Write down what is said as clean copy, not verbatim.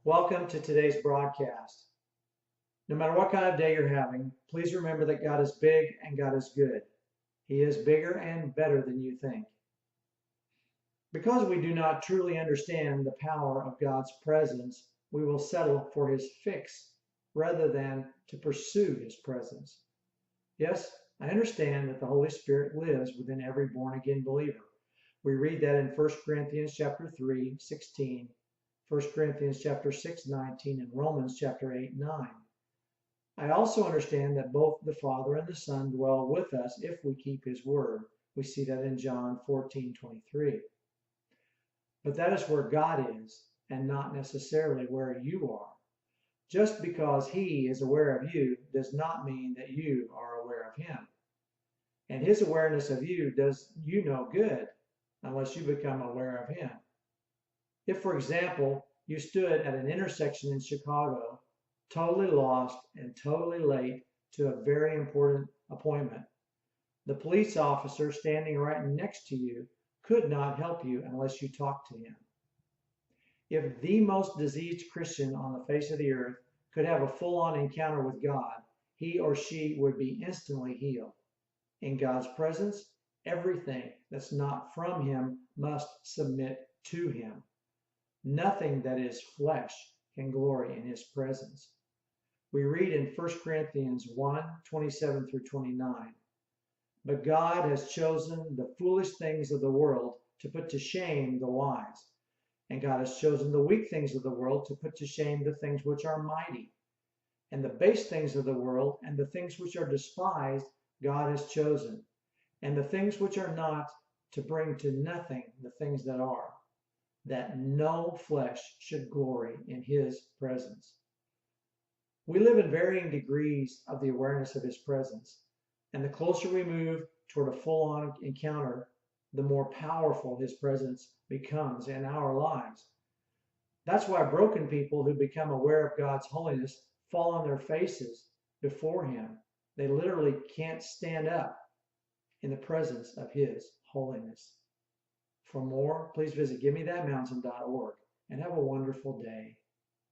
Welcome to today's broadcast. No matter what kind of day you're having, please remember that God is big and God is good. He is bigger and better than you think. Because we do not truly understand the power of God's presence, we will settle for His fix rather than to pursue His presence. Yes, I understand that the Holy Spirit lives within every born-again believer. We read that in 1 Corinthians chapter 3:16, 1 Corinthians chapter 6:19, and Romans chapter 8:9. I also understand that both the Father and the Son dwell with us if we keep His word. We see that in John 14:23. But that is where God is, and not necessarily where you are. Just because He is aware of you does not mean that you are aware of Him. And His awareness of you does you no good unless you become aware of Him. If, for example, you stood at an intersection in Chicago, totally lost and totally late to a very important appointment, the police officer standing right next to you could not help you unless you talked to him. If the most diseased Christian on the face of the earth could have a full-on encounter with God, he or she would be instantly healed. In God's presence, everything that's not from Him must submit to Him. Nothing that is flesh can glory in His presence. We read in 1 Corinthians 1:27 through 29. But God has chosen the foolish things of the world to put to shame the wise. And God has chosen the weak things of the world to put to shame the things which are mighty. And the base things of the world and the things which are despised, God has chosen. And the things which are not, to bring to nothing the things that are, that no flesh should glory in His presence. We live in varying degrees of the awareness of His presence. And the closer we move toward a full-on encounter, the more powerful His presence becomes in our lives. That's why broken people who become aware of God's holiness fall on their faces before Him. They literally can't stand up in the presence of His holiness. For more, please visit givethatmountain.org and have a wonderful day.